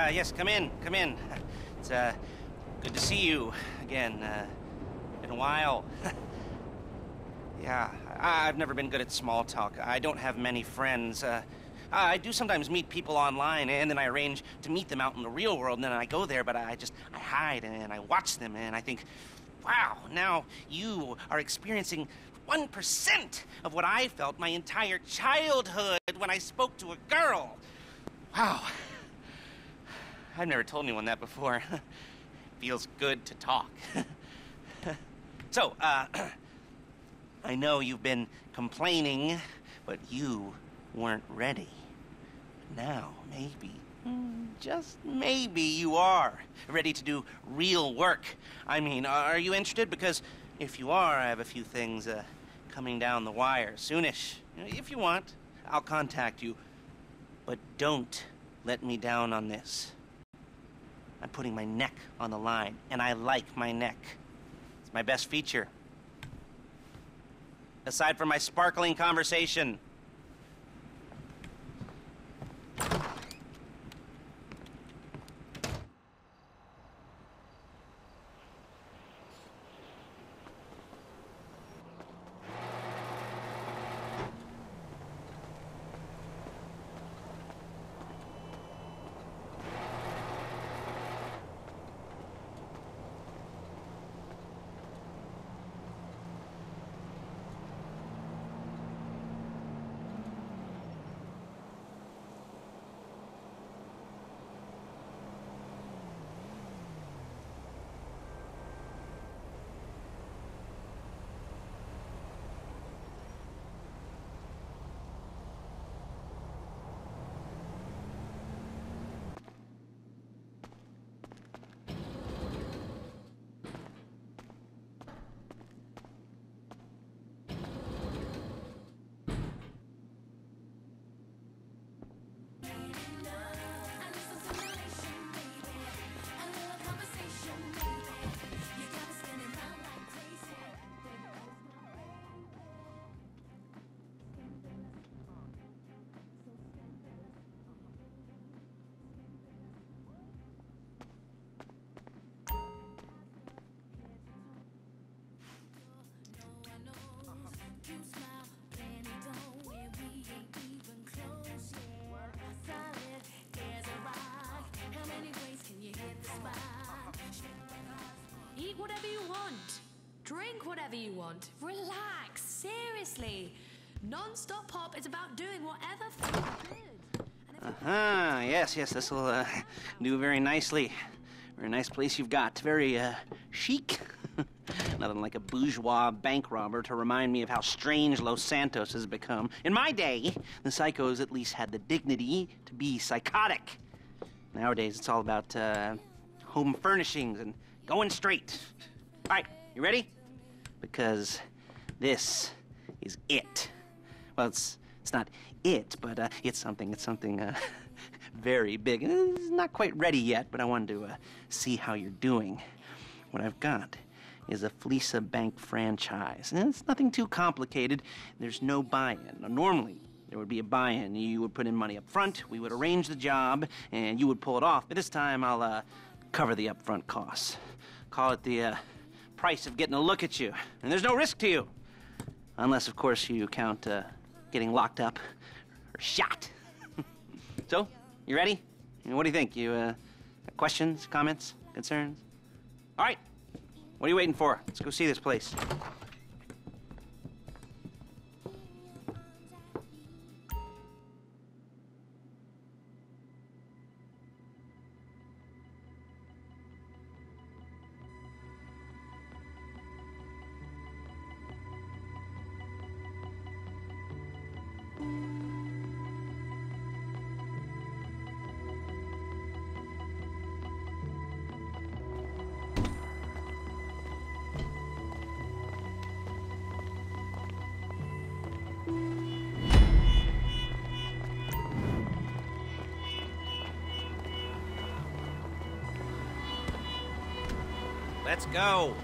Yes, come in, come in. It's, good to see you again. Been a while. Yeah, I've never been good at small talk. I don't have many friends. I do sometimes meet people online, and then I arrange to meet them out in the real world, and then I go there, but I hide, and I watch them, and I think, wow, now you are experiencing 1% of what I felt my entire childhood when I spoke to a girl. Wow. I've never told anyone that before. Feels good to talk. So, I know you've been complaining, but you weren't ready. Now, maybe, just maybe you are ready to do real work. I mean, are you interested? Because if you are, I have a few things coming down the wire soonish. If you want, I'll contact you. But don't let me down on this. I'm putting my neck on the line, and I like my neck. It's my best feature. Aside from my sparkling conversation. Eat whatever you want. Drink whatever you want. Relax. Seriously. Non-stop pop is about doing whatever feels good. Yes, this will do very nicely. Very nice place you've got. Very chic. Nothing like a bourgeois bank robber to remind me of how strange Los Santos has become. In my day, the psychos at least had the dignity to be psychotic. Nowadays, it's all about home furnishings and going straight. All right, you ready? Because this is it. Well, it's not it, but it's something very big. It's not quite ready yet, but I wanted to see how you're doing. What I've got is a Fleeca bank franchise. And it's nothing too complicated. There's no buy-in. Now, normally, there would be a buy-in. You would put in money up front, we would arrange the job, and you would pull it off. But this time, I'll cover the upfront costs. Call it the price of getting a look at you. And there's no risk to you. Unless, of course, you count getting locked up or shot. So, you ready? What do you think? You got questions, comments, concerns? All right. What are you waiting for? Let's go see this place. Let's go.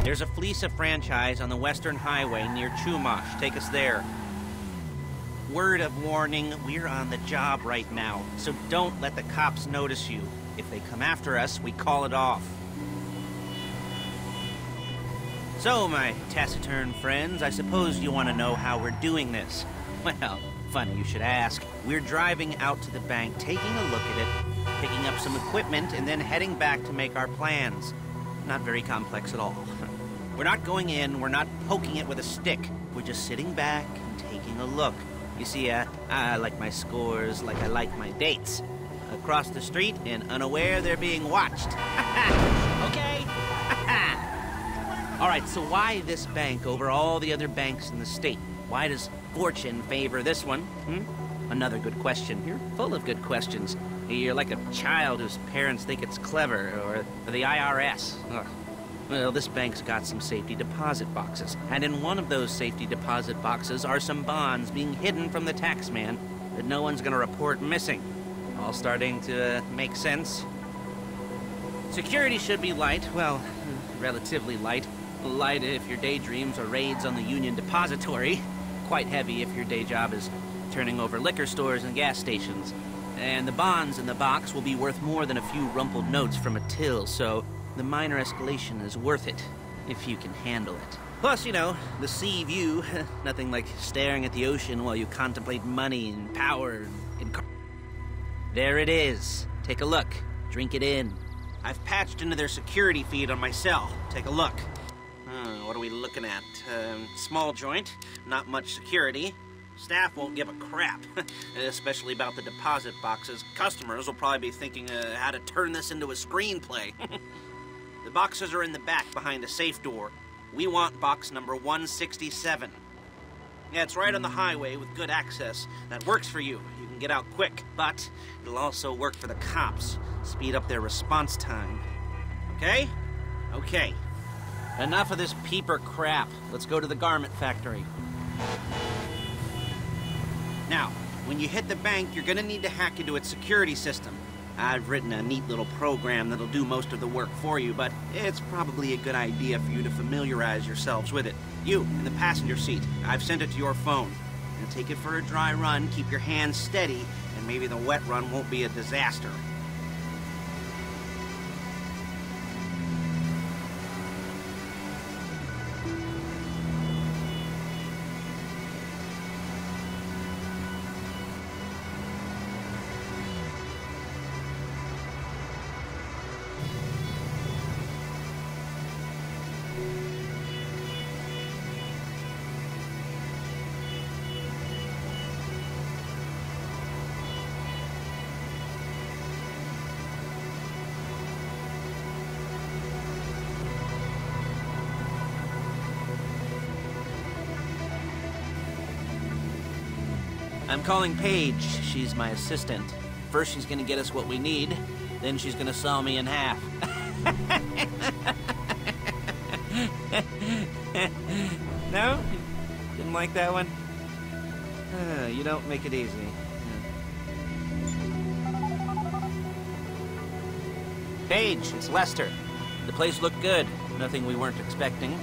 There's a Fleeca franchise on the Western Highway near Chumash. Take us there. Word of warning, we're on the job right now, so don't let the cops notice you. If they come after us, we call it off. So, my taciturn friends, I suppose you want to know how we're doing this. Well, funny you should ask. We're driving out to the bank, taking a look at it, picking up some equipment, and then heading back to make our plans. Not very complex at all. We're not going in, we're not poking it with a stick. We're just sitting back and taking a look. You see, I like my scores like I like my dates. Across the street and unaware they're being watched. Okay? All right, so why this bank over all the other banks in the state? Why does fortune favor this one? Another good question. You're full of good questions. You're like a child whose parents think it's clever, or the IRS. Ugh. Well, this bank's got some safety deposit boxes, and in one of those safety deposit boxes are some bonds being hidden from the tax man that no one's gonna report missing. All starting to make sense. Security should be light, well, relatively light. Light if your daydreams are raids on the Union Depository. Quite heavy if your day job is turning over liquor stores and gas stations. And the bonds in the box will be worth more than a few rumpled notes from a till, so the minor escalation is worth it, if you can handle it. Plus, you know, the sea view, nothing like staring at the ocean while you contemplate money and power and... There it is. Take a look. Drink it in. I've patched into their security feed on my cell. Take a look. What are we looking at? Small joint, not much security. Staff won't give a crap, especially about the deposit boxes. Customers will probably be thinking how to turn this into a screenplay. The boxes are in the back behind a safe door. We want box number 167. Yeah, it's right on the highway with good access. That works for you. You can get out quick, but it'll also work for the cops. Speed up their response time. Okay? Okay. Enough of this peeper crap. Let's go to the garment factory. Now, when you hit the bank, you're gonna need to hack into its security system. I've written a neat little program that'll do most of the work for you, but it's probably a good idea for you to familiarize yourselves with it. You, in the passenger seat, I've sent it to your phone. And take it for a dry run, keep your hands steady, and maybe the wet run won't be a disaster. I'm calling Paige. She's my assistant. First she's gonna get us what we need, then she's gonna saw me in half. No? Didn't like that one? You don't make it easy. Paige, it's Lester. The place looked good. Nothing we weren't expecting.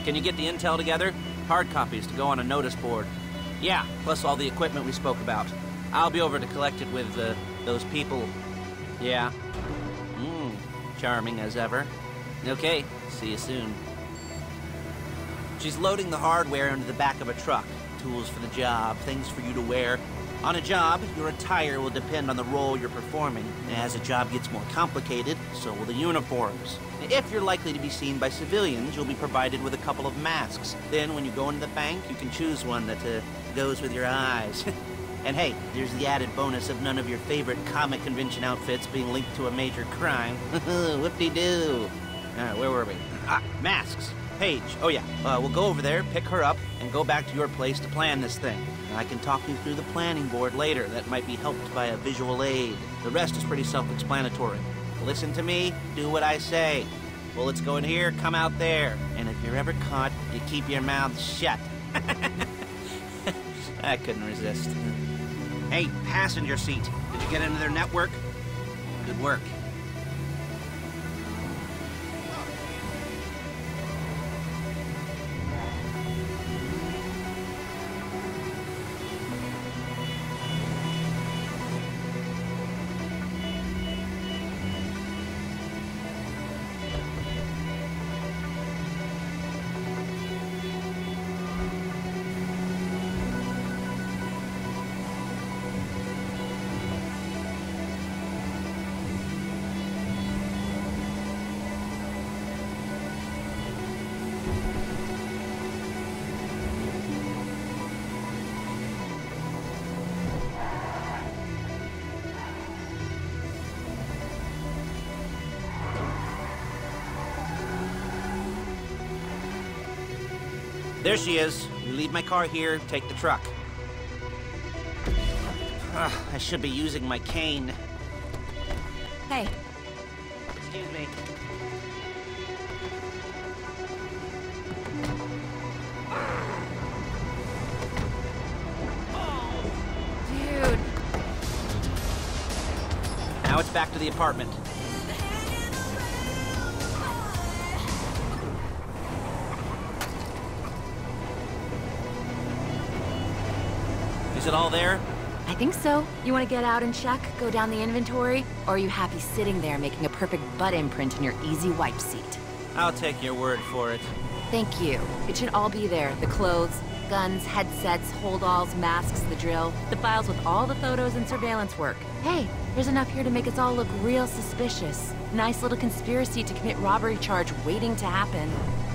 Can you get the intel together? Hard copies to go on a notice board. Yeah, plus all the equipment we spoke about. I'll be over to collect it with, those people. Yeah. Charming as ever. Okay, see you soon. She's loading the hardware into the back of a truck. Tools for the job, things for you to wear. On a job, your attire will depend on the role you're performing. As a job gets more complicated, so will the uniforms. If you're likely to be seen by civilians, you'll be provided with a couple of masks. Then when you go into the bank, you can choose one that goes with your eyes. And hey, there's the added bonus of none of your favorite comic convention outfits being linked to a major crime. Whoop-de-doo. Where were we? Masks. Paige. Oh yeah, we'll go over there, pick her up, and go back to your place to plan this thing. I can talk you through the planning board later. That might be helped by a visual aid. The rest is pretty self-explanatory. Listen to me, do what I say. Bullets go in here, come out there. And if you're ever caught, you keep your mouth shut. I couldn't resist. Hey, passenger seat. Did you get into their network? Good work. There she is. You leave my car here, take the truck. I should be using my cane. Hey. Excuse me. Dude. Now it's back to the apartment. Is it all there? I think so. You want to get out and check? Go down the inventory? Or are you happy sitting there making a perfect butt imprint in your easy wipe seat? I'll take your word for it. Thank you. It should all be there. The clothes, guns, headsets, holdalls, masks, the drill, the files with all the photos and surveillance work. Hey, there's enough here to make us all look real suspicious. Nice little conspiracy to commit robbery charge waiting to happen.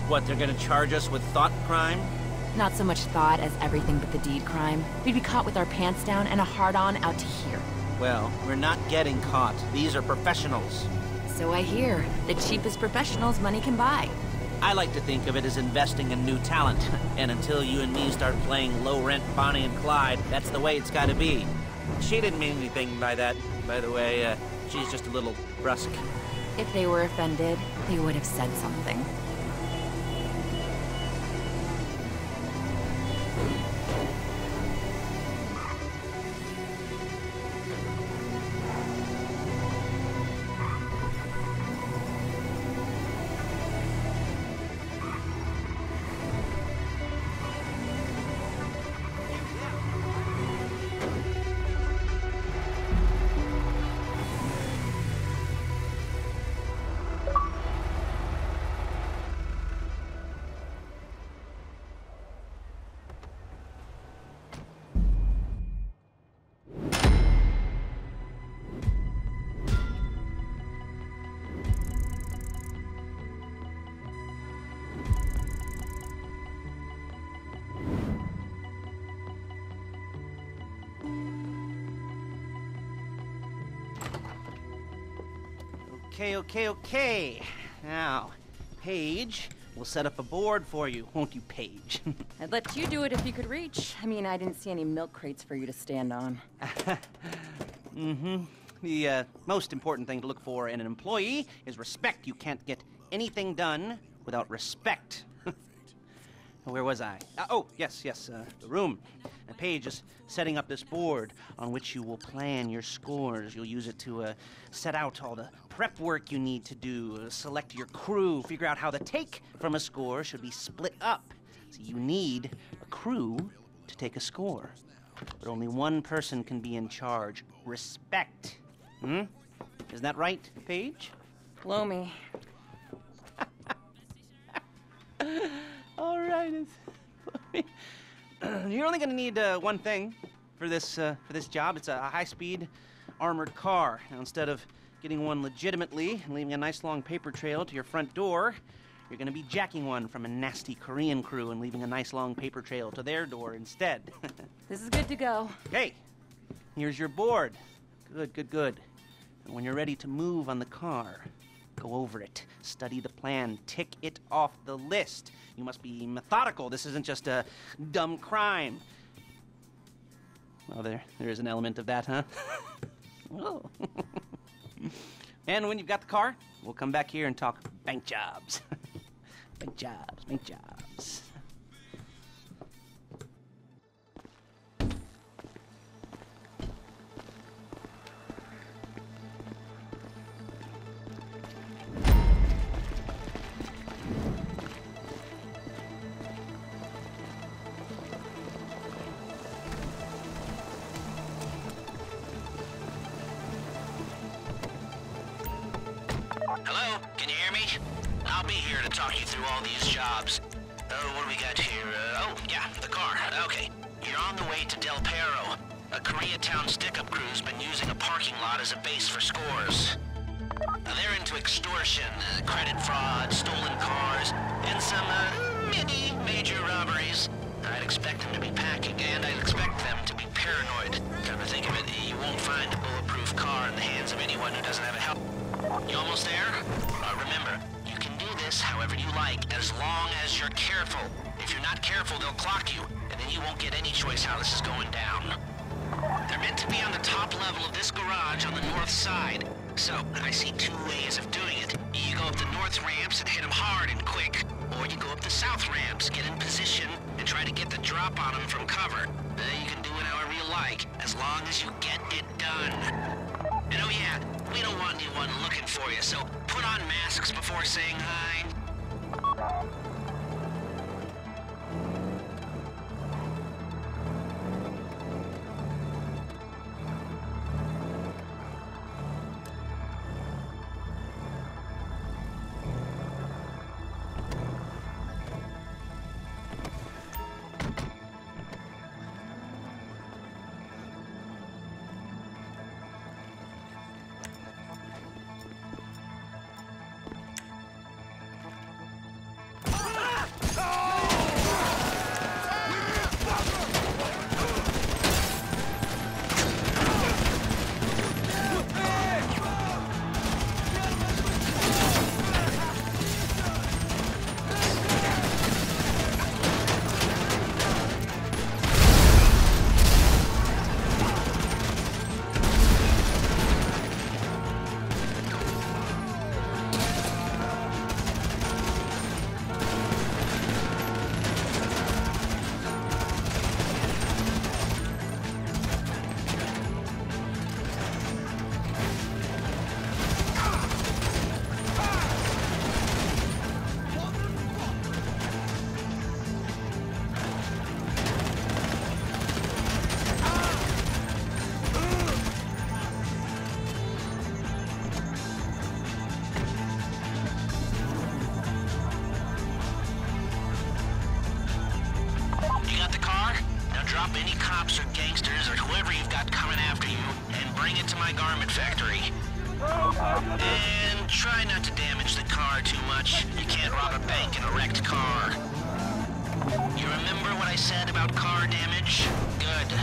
What, they're gonna charge us with thought crime? Not so much thought as everything but the deed crime. We'd be caught with our pants down and a hard-on out to here. Well, we're not getting caught. These are professionals. So I hear. The cheapest professionals money can buy. I like to think of it as investing in new talent. And until you and me start playing low-rent Bonnie and Clyde, that's the way it's gotta be. She didn't mean anything by that, by the way. She's just a little brusque. If they were offended, they would have said something. Okay. Now, Paige, we'll set up a board for you, won't you, Paige? I'd let you do it if you could reach. I mean, I didn't see any milk crates for you to stand on. The most important thing to look for in an employee is respect. You can't get anything done without respect. Where was I? Yes, the room. And Paige is setting up this board on which you will plan your scores. You'll use it to set out all the prep work you need to do, select your crew, figure out how the take from a score should be split up. So you need a crew to take a score. But only one person can be in charge. Respect. Isn't that right, Paige? Blow me. All right. You're only going to need one thing for this job. It's a high-speed armored car. Now, instead of getting one legitimately and leaving a nice long paper trail to your front door, you're going to be jacking one from a nasty Korean crew and leaving a nice long paper trail to their door instead. This is good to go. Okay, here's your board. Good. And when you're ready to move on the car, go over it, study the plan, tick it off the list. You must be methodical. This isn't just a dumb crime. Well, there is an element of that, huh? Oh. And when you've got the car, we'll come back here and talk bank jobs. Bank jobs. Hello? Can you hear me? I'll be here to talk you through all these jobs. What do we got here? The car. Okay. You're on the way to Del Perro. A Koreatown stick-up crew's been using a parking lot as a base for scores. They're into extortion, credit fraud, stolen cars, and some, major robberies. I'd expect them to be packing, and I'd expect them to be paranoid. Come to think of it, you won't find a bulletproof car in the hands of anyone who doesn't have a helmet. You almost there? Remember, you can do this however you like. like, as long as you're careful. If you're not careful, they'll clock you, and then you won't get any choice how this is going down. They're meant to be on the top level of this garage on the north side. So, I see two ways of doing it. You go up the north ramps and hit them hard and quick, or you go up the south ramps, get in position, and try to get the drop on them from cover. You can do it however you like, as long as you get it done. And oh yeah, we don't want anyone looking for you, so put on masks before saying hi. Drop any cops or gangsters or whoever you've got coming after you and bring it to my garment factory. And try not to damage the car too much. You can't rob a bank in a wrecked car. You remember what I said about car damage? Good.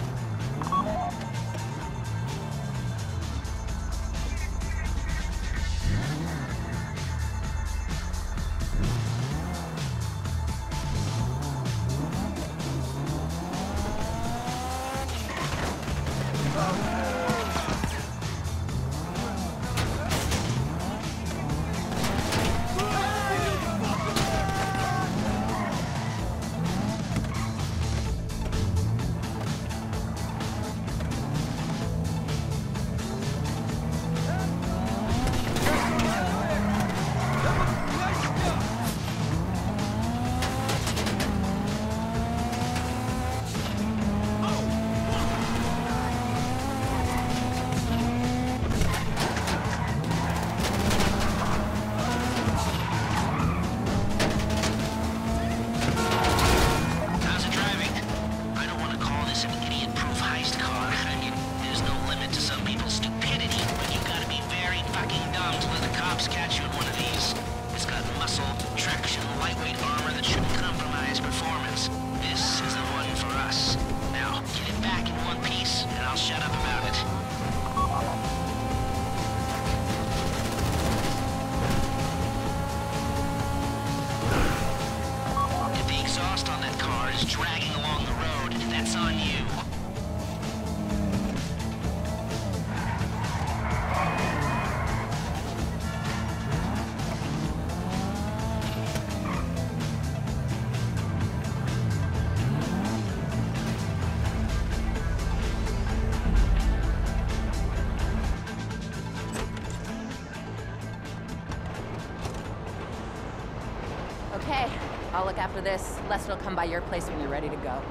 Okay, I'll look after this. Lester will come by your place when you're ready to go.